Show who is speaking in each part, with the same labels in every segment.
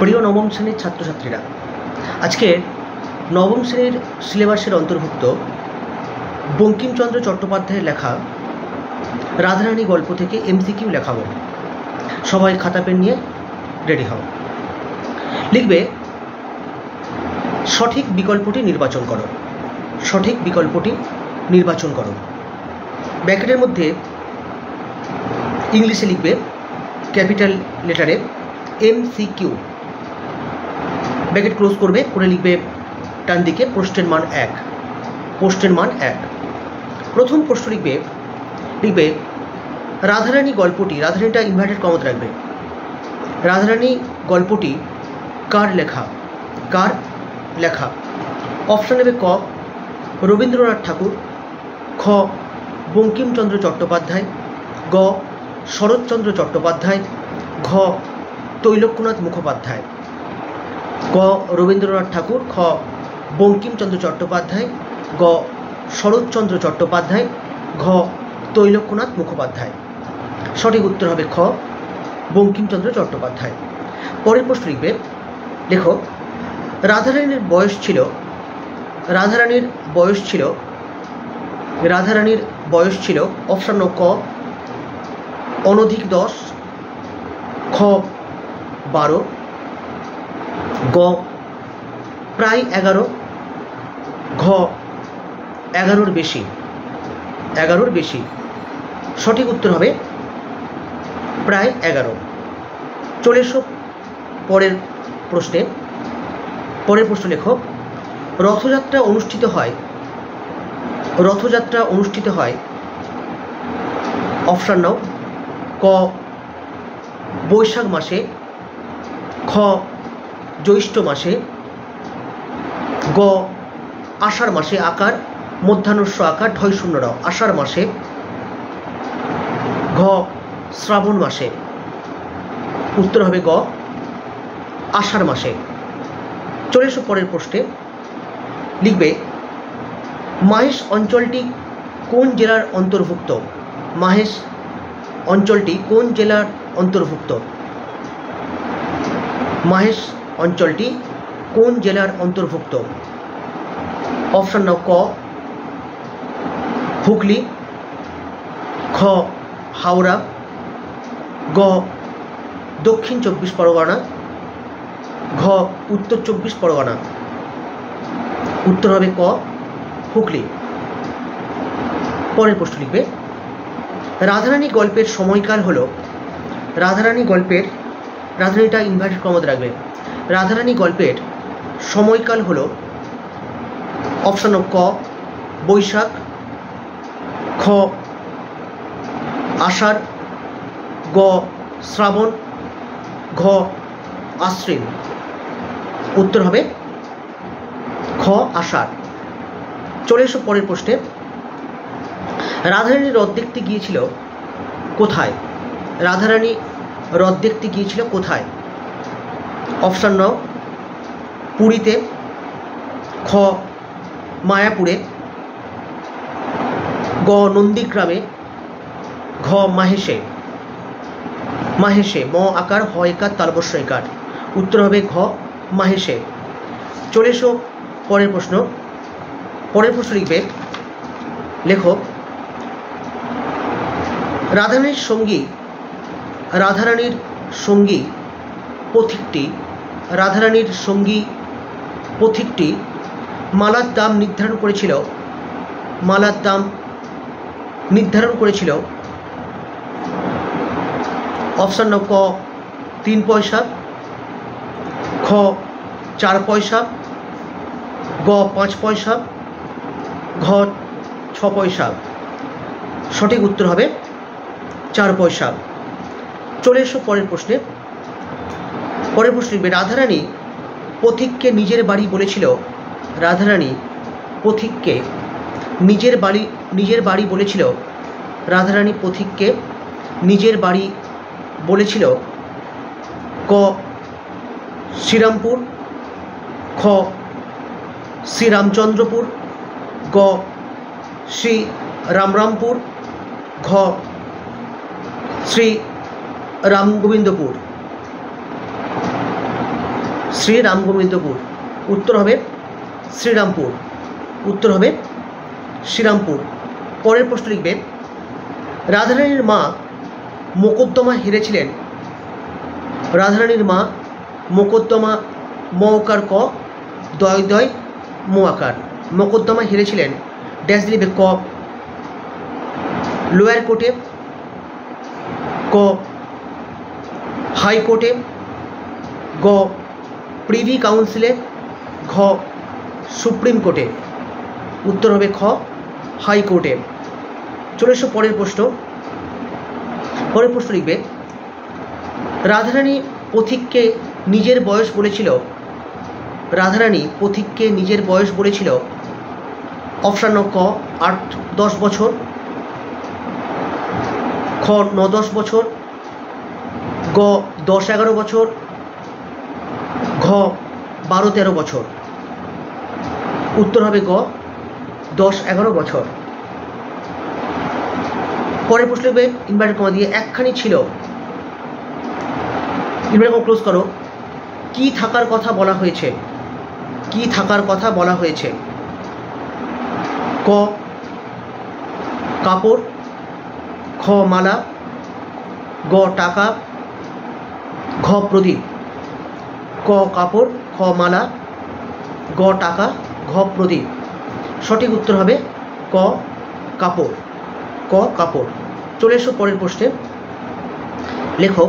Speaker 1: প্রিয় নবম শ্রেণীর ছাত্রছাত্রীরা, আজকে নবম শ্রেণীর সিলেবাসের অন্তর্ভুক্ত বঙ্কিমচন্দ্র চট্টোপাধ্যায়ের লেখা রাধারানী গল্প থেকে এমসিকিউ লেখাবো। সবাই খাতা পেন নিয়ে রেডি হও। লিখবে সঠিক বিকল্পটি নির্বাচন করো। সঠিক বিকল্পটি নির্বাচন করো। ব্র্যাকেটের মধ্যে ইংলিশে লিখবে ক্যাপিটাল লেটারে এমসিকিউ, ব্র্যাকেট ক্লোজ করবে, করে লিখবে ডান দিকে প্রশ্নের মান 1। প্রশ্নের মান 1। প্রথম প্রশ্ন লিখবে রাধারানী গল্পটি, রাধারানীটা ইনভার্টেড কমাতে রাখবে, রাধারানী গল্পটি কার লেখা? কার লেখা? অপশান নেবে ক রবীন্দ্রনাথ ঠাকুর, খ বঙ্কিমচন্দ্র চট্টোপাধ্যায়, গ শরৎচন্দ্র চট্টোপাধ্যায়, ঘ তৈলক্যনাথ মুখোপাধ্যায়। ক রবীন্দ্রনাথ ঠাকুর, খ বঙ্কিমচন্দ্র চট্টোপাধ্যায়, গ শরৎচন্দ্র চট্টোপাধ্যায়, ঘ তৈলক্যনাথ মুখোপাধ্যায়। সঠিক উত্তর হবে খ বঙ্কিমচন্দ্র চট্টোপাধ্যায়। পরের প্রশ্ন লিখবে, লেখো রাধারানীর বয়স ছিল, রাধারানীর বয়স ছিল, রাধারানীর বয়স ছিল অপশান ক অনধিক 10, খ 12, গ প্রায় 11, ঘ 11-র বেশি, 11-র বেশি। সঠিক উত্তর হবে প্রায় 11। চলে এসো পরের প্রশ্নে। পরের প্রশ্ন লেখো রথযাত্রা অনুষ্ঠিত হয়, রথযাত্রা অনুষ্ঠিত হয় অপশান নাও ক বৈশাখ মাসে, খ জ্যৈষ্ঠ মাসে, গ আষাঢ় মাসে, আকার মধ্যাহ্নস্য আকার ঢয় শূন্য র, আষাঢ় মাসে, ঘ শ্রাবণ মাসে। উত্তর হবে গ আষাঢ় মাসে। চলে এসো পরের প্রশ্নে। লিখবে মাহেশ অঞ্চলটি কোন জেলার অন্তর্ভুক্ত? মাহেশ অঞ্চলটি কোন জেলার অন্তর্ভুক্ত? মাহেশ অঞ্চলটি কোন জেলার অন্তর্ভুক্ত? অপশান নাও ক হুগলি, খ হাওড়া, গ দক্ষিণ 24 পরগনা, ঘ উত্তর 24 পরগনা। উত্তর হবে ক হুগলি। পরের প্রশ্ন লিখবে রাধারানী গল্পের সময়কাল হলো, রাধারানী গল্পের, রাধারানীটা ইনভার্টেড কমাতে রাখবে, রাধারানী গল্পের সময়কাল হলো অপশান ক বৈশাখ, খ আষাঢ়, গ শ্রাবণ, ঘ আশ্বিন। উত্তর হবে খ আষাঢ়। চলে এসো পরের প্রশ্নে। রাধারানী রথ দেখতে গিয়েছিল কোথায়? রাধারানী রথ দেখতে গিয়েছিল কোথায়? অপশান নাও পুরীতে, খ মায়াপুরে, গ নন্দীগ্রামে, ঘ মাহেশে। মাহেশে, ম আকার হ একার তালবস্য একার। উত্তর হবে ঘ মাহেশে। চলে এসো পরের প্রশ্ন। পরের প্রশ্ন লিখবে, লেখো রাধারানীর সঙ্গী, রাধারানীর সঙ্গী পথিকটি, রাধারানীর সঙ্গী পথিকটি মালার দাম নির্ধারণ করেছিল, মালার দাম নির্ধারণ করেছিল অপশান নাও ক 3 পয়সা, খ 4 পয়সা, গ 5 পয়সা, ঘ 6 পয়সা। সঠিক উত্তর হবে 4 পয়সা। চলে এসো পরের প্রশ্নে। পরের প্রশ্ন লিখবে রাধারানী পথিককে নিজের বাড়ি বলেছিল, রাধারানী পথিককে নিজের বাড়ি বলেছিল, রাধারানী পথিককে নিজের বাড়ি বলেছিল ক শ্রীরামপুর, খ শ্রীরামচন্দ্রপুর, গ শ্রী রামরামপুর, ঘ শ্রী রামগোবিন্দপুর। শ্রীরামগোবিন্দপুর, উত্তর হবে শ্রীরামপুর, উত্তর হবে শ্রীরামপুর। পরের প্রশ্ন লিখবে রাধারানীর মা মোকদ্দমা হেরেছিলেন। রাধারানীর মা মোকদ্দমা মৌকার ক দয় দয় মোয়াকার, মোকদ্দমা হেরেছিলেন ড্যাশ লিখবে ক লোয়ার কোর্টে, ক হাইকোর্টে, গ প্রিভি কাউন্সিলে, ঘ সুপ্রিম কোর্টে, উত্তর হবে খ হাইকোর্টে। চলে এসো পরের প্রশ্ন। পরের প্রশ্ন লিখবে রাধারানী পথিককে নিজের বয়স বলেছিল। রাধারানী পথিককে নিজের বয়স বলেছিল অপশান ক 8-10 বছর, খ 9-10 বছর, গ 10-11 বছর, ঘ 12-13 বছর, উত্তর হবে গ 10-11 বছর। পরের প্রশ্ন লিখবে ইনভার্টেড কমা দিয়ে একখানি ছিল, ইনভার্টেড কমা ক্লোজ করো, কি থাকার কথা বলা হয়েছে, কি থাকার কথা বলা হয়েছে, ক কাপড়, খ মালা, গ টাকা, ঘ প্রদীপ, ক কাপড়, খ মালা, গ টাকা, ঘ প্রদীপ। সঠিক উত্তর হবে ক কাপড়, ক কাপড়। চলে এসো পরের প্রশ্নে। লেখো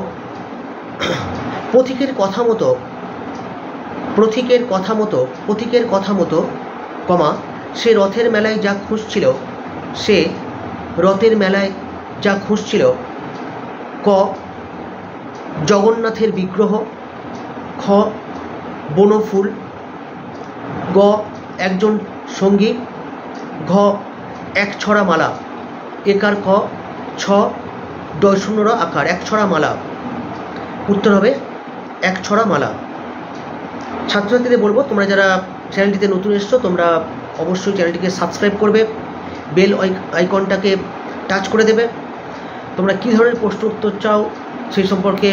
Speaker 1: পথিকের কথা মতো, পথিকের কথা মতো, পথিকের কথা মতো কমা সে রথের মেলায় যা খুঁজছিল, সে রথের মেলায় যা খুঁজছিল ক জগন্নাথের বিগ্রহ, খ বনফুল, গ একজন সঙ্গী, ঘ এক ছড়া মালা, একার ক, ছ ডয় শূন্যর আকার এক ছড়া মালা, উত্তর হবে এক ছড়া মালা। ছাত্রছাত্রীদের বলবো তোমরা যারা চ্যানেলটিতে নতুন এসছো তোমরা অবশ্যই চ্যানেলটিকে সাবস্ক্রাইব করবে, বেল আইকনটাকে টাচ করে দেবে। তোমরা কী ধরনের প্রশ্ন উত্তর চাও সেই সম্পর্কে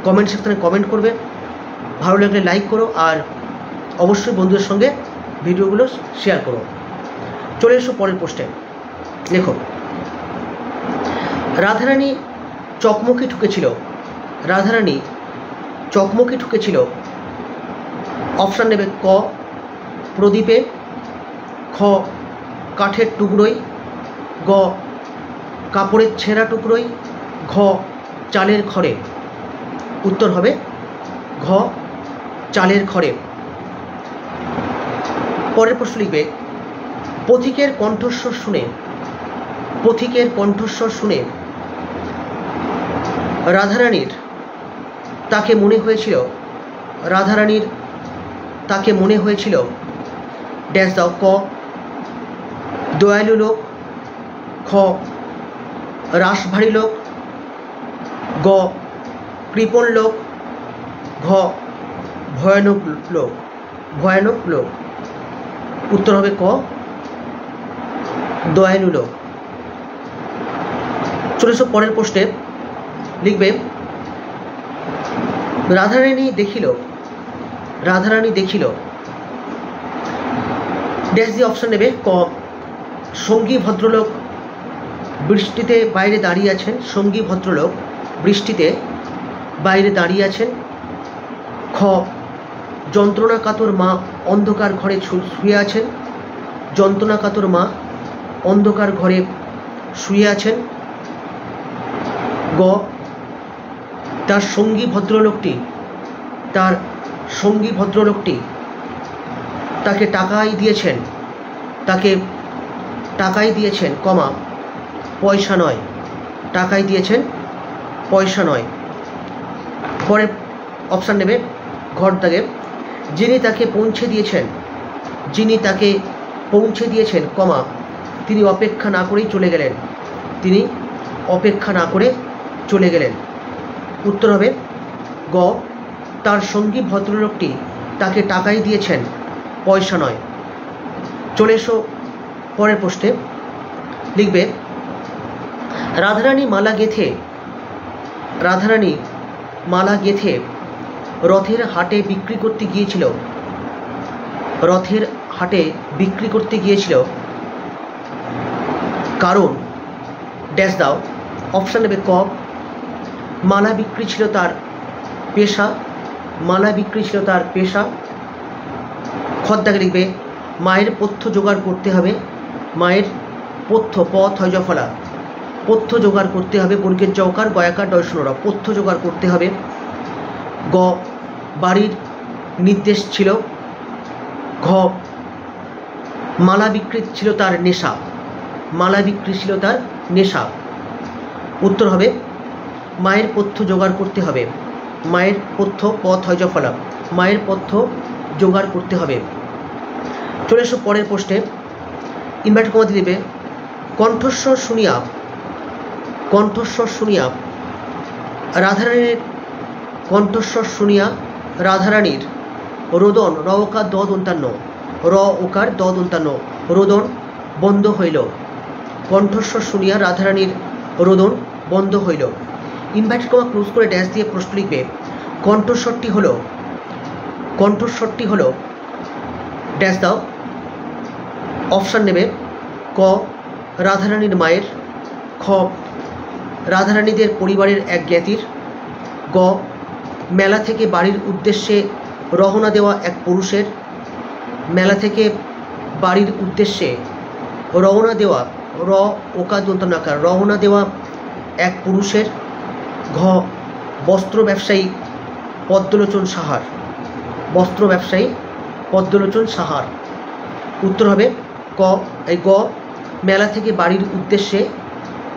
Speaker 1: কমেন্ট সেকশনে কমেন্ট করবে। ভালো লাগলে লাইক করো আর অবশ্যই বন্ধুদের সঙ্গে ভিডিওগুলো শেয়ার করো। চলে এসো পরের প্রশ্নে। লেখো রাধারানী চকমকি ঠুকেছিল। রাধারানী চকমকি ঠুকেছিল অপশান নেবে ক প্রদীপে, খ কাঠের টুকরোই, গ কাপড়ের ছেঁড়া টুকরোই, ঘ চালের খড়ে, উত্তর হবে ঘ চালের খড়ে। পরের প্রশ্ন লিখবে পথিকের কণ্ঠস্বর শুনে, পথিকের কণ্ঠস্বর শুনে রাধারানীর তাকে মনে হয়েছিল, রাধারানীর তাকে মনে হয়েছিল ড্যাশ দাও, ক দয়ালু লোক, খ রাশভারী লোক, গ কৃপণ লোক, ঘ ভয়ানক লোক, ভয়ানক লোক, উত্তর হবে ক দয়ালু লোক। চলে এসো পরের প্রশ্নে। লিখবে রাধারানী দেখিল, রাধারানী দেখিল ড্যাশ দিয়ে অপশান নেবে, ক সঙ্গী ভদ্রলোক বৃষ্টিতে বাইরে দাঁড়িয়ে আছেন, সঙ্গী ভদ্রলোক বৃষ্টিতে বাইরে দাঁড়িয়ে আছেন, খ যন্ত্রণা কাতর মা অন্ধকার ঘরে শুয়ে আছেন, যন্ত্রণা কাতর মা অন্ধকার ঘরে শুয়ে আছেন, গ তার সঙ্গী ভদ্রলোকটি, তার সঙ্গী ভদ্রলোকটি তাকে টাকাই দিয়েছেন, তাকে টাকাই দিয়েছেন কমা পয়সা নয়, টাকাই দিয়েছেন পয়সা নয়। পরে অপশান নেবে ঘর দাগে যিনি তাকে পৌঁছে দিয়েছেন, যিনি তাকে পৌঁছে দিয়েছেন কমা তিনি অপেক্ষা না করেই চলে গেলেন, তিনি অপেক্ষা না করে চলে গেলেন, উত্তর হবে গ তার সঙ্গী ভদ্রলোকটি তাকে টাকাই দিয়েছেন পয়সা নয়। চলে এসো পরের প্রশ্নে। লিখবে রাধারানী মালা গেঁথে, রাধারানী মালা গেঁথে রথের হাটে বিক্রি করতে গিয়েছিল, রথের হাটে বিক্রি করতে গিয়েছিল কারণ ড্যাশ দাও। অপশান নেবে ক, মালা বিক্রি ছিল তার পেশা, মালা বিক্রি ছিল তার পেশা। খর দাগে লিখবে মায়ের পথ্য জোগাড় করতে হবে, মায়ের পথ্য পথ হয় জফলা, পথ্য জোগাড় করতে হবে, বর্গের জকার গয়াকার ডয়সনরা, পথ্য জোগাড় করতে হবে। গ, বাড়ির নির্দেশ ছিল। ঘ, মালা বিক্রি ছিল তার নেশা, মালা বিক্রি ছিল তার নেশা। উত্তর হবে মায়ের পথ্য জোগাড় করতে হবে, মায়ের পথ্য পথ হয় জফলা, মায়ের পথ্য জোগাড় করতে হবে। চলে এসো পরের প্রশ্নে। ইনভার্টেড কমা দিয়ে দেবে কণ্ঠস্বর শুনিয়া, কণ্ঠস্বর শুনিয়া রাধারানীর, কণ্ঠস্বর শুনিয়া রাধারানীর রোদন, র ওকার দ দন্তান্ন, র ওকার দ দন্তান্ন, রোদন বন্ধ হইল। কণ্ঠস্বর শুনিয়া রাধারানীর রোদন বন্ধ হইল। ইনভার্টেড কমা ক্লোজ করে ড্যাশ দিয়ে প্রশ্ন লিখবে কণ্ঠস্বরটি হলো, কণ্ঠস্বরটি হলো ড্যাশ দাও। অপশান নেবে ক, রাধারানীর মায়ের। খ, রাধারানীদের পরিবারের এক জ্ঞাতির। গ, মেলা থেকে বাড়ির উদ্দেশ্যে রওনা দেওয়া এক পুরুষের, মেলা থেকে বাড়ির উদ্দেশ্যে রওনা দেওয়া, র ওকার দন্তনাকার, রওনা দেওয়া এক পুরুষের। ঘ, বস্ত্র ব্যবসায়ী পদ্মলোচন সাহার, বস্ত্র ব্যবসায়ী পদ্মলোচন সাহার। উত্তর হবে ক, এই গ, মেলা থেকে বাড়ির উদ্দেশ্যে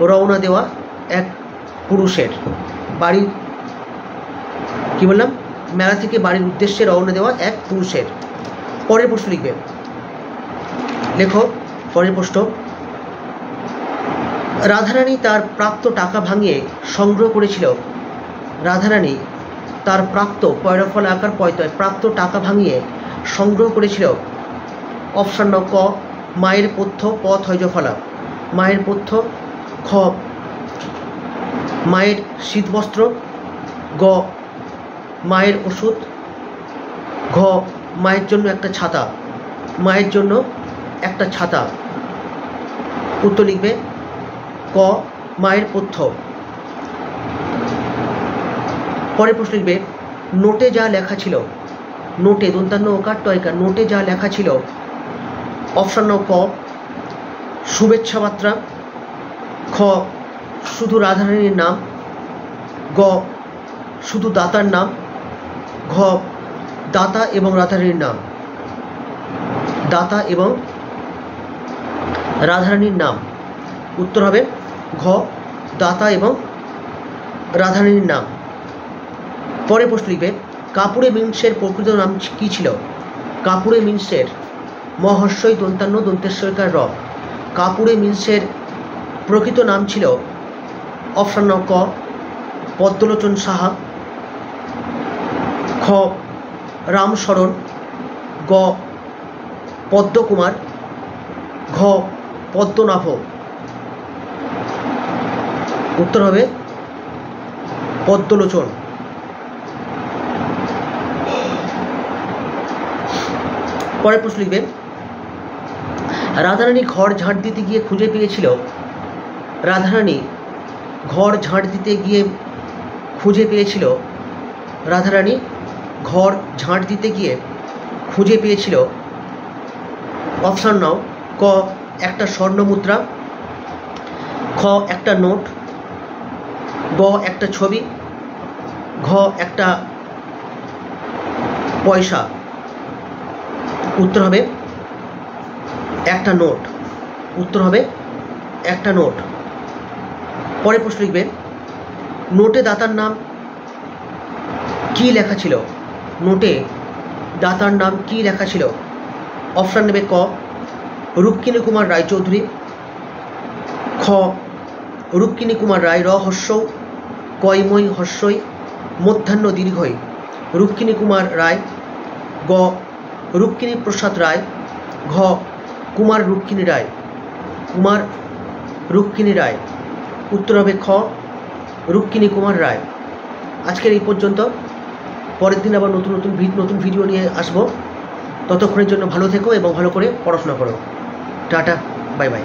Speaker 1: রওনা দেওয়া এক পুরুষের। বাড়ির কি বললাম, মেলা থেকে বাড়ির উদ্দেশ্যে রওনা দেওয়া এক পুরুষের। পরের প্রশ্ন লিখবে, লেখো পরের প্রশ্ন। রাধারানী তার প্রাপ্ত টাকা ভাঙিয়ে সংগ্রহ করেছিল, রাধারানী তার প্রাপ্ত পয়রফল আকার পয়তয়, প্রাপ্ত টাকা ভাঙিয়ে সংগ্রহ করেছিল। অপশান ন, ক, মায়ের পথ্য পথ হয় জফলা, মায়ের পথ্য। খ, মায়ের শীতবস্ত্র। গ, মায়ের ওষুধ। ঘ, মায়ের জন্য একটা ছাতা, মায়ের জন্য একটা ছাতা। উত্তর লিখবে ক, মায়ের পথ্য। পরের প্রশ্ন লিখবে নোটে যা লেখা ছিল, নোটে দন্তান্ন ওকার টয়কার, নোটে যা লেখা ছিল। অপশান ন, ক, শুভেচ্ছা বার্তা। খ, শুধু রাধারানীর নাম। গ, শুধু দাতার নাম। ঘ, দাতা এবং রাধারানীর নাম, দাতা এবং রাধারানীর নাম। উত্তর হবে ঘ, দাতা এবং রাধারানীর নাম। পরে প্রশ্ন লিখবে কাপুরে মিন্সের প্রকৃত নাম কী ছিল। কাপুরে মিন্সের মহর্ষই দন্তান্ন দন্তেশ্বরকার র, কাপুরে মিন্সের প্রকৃত নাম ছিল। অপশান ন, ক, পদ্মলোচন সাহা। খ, রামশরণ। গ, পদ্মকুমার। ঘ, পদ্মনাভ। উত্তর হবে পদ্মলোচন। পরের প্রশ্ন লিখবে রাধারানী ঘর ঝাঁট দিতে গিয়ে খুঁজে পেয়েছিল, রাধারানী ঘর ঝাঁট দিতে গিয়ে খুঁজে পেয়েছিল, রাধারানী ঘর ঝাঁট দিতে গিয়ে খুঁজে পেয়েছিল। অপশান নাও, ক, একটা স্বর্ণ মুদ্রা। খ, একটা নোট। গ, একটা ছবি। ঘ, একটা পয়সা। উত্তর হবে একটা নোট। উত্তর হবে একটা নোট। পরে প্রশ্ন লিখবে নোটে দাতার নাম কি লেখা ছিল, নোটে দাতার নাম কি লেখা ছিল। অপশান নেবে ক, রুক্মিণী কুমার রায়চৌধুরী। খ, রুক্মিণী কুমার রায়, র হস্যৌ কয়ময় হস্যই মধ্যাহ্ন দীর্ঘই রুক্মিণী কুমার রায়। গ, রুক্মিণী প্রসাদ রায়। ঘ, কুমার রুক্মিণী রায়, কুমার রুক্মিণী রায়। উত্তর হবে খ, রুক্মিণী কুমার রায়। আজকের এই পর্যন্ত। পরের দিন আবার নতুন ভিডিও নিয়ে আসবো। ততক্ষণের জন্য ভালো থেকো এবং ভালো করে পড়াশোনা করো। Tata, bye bye.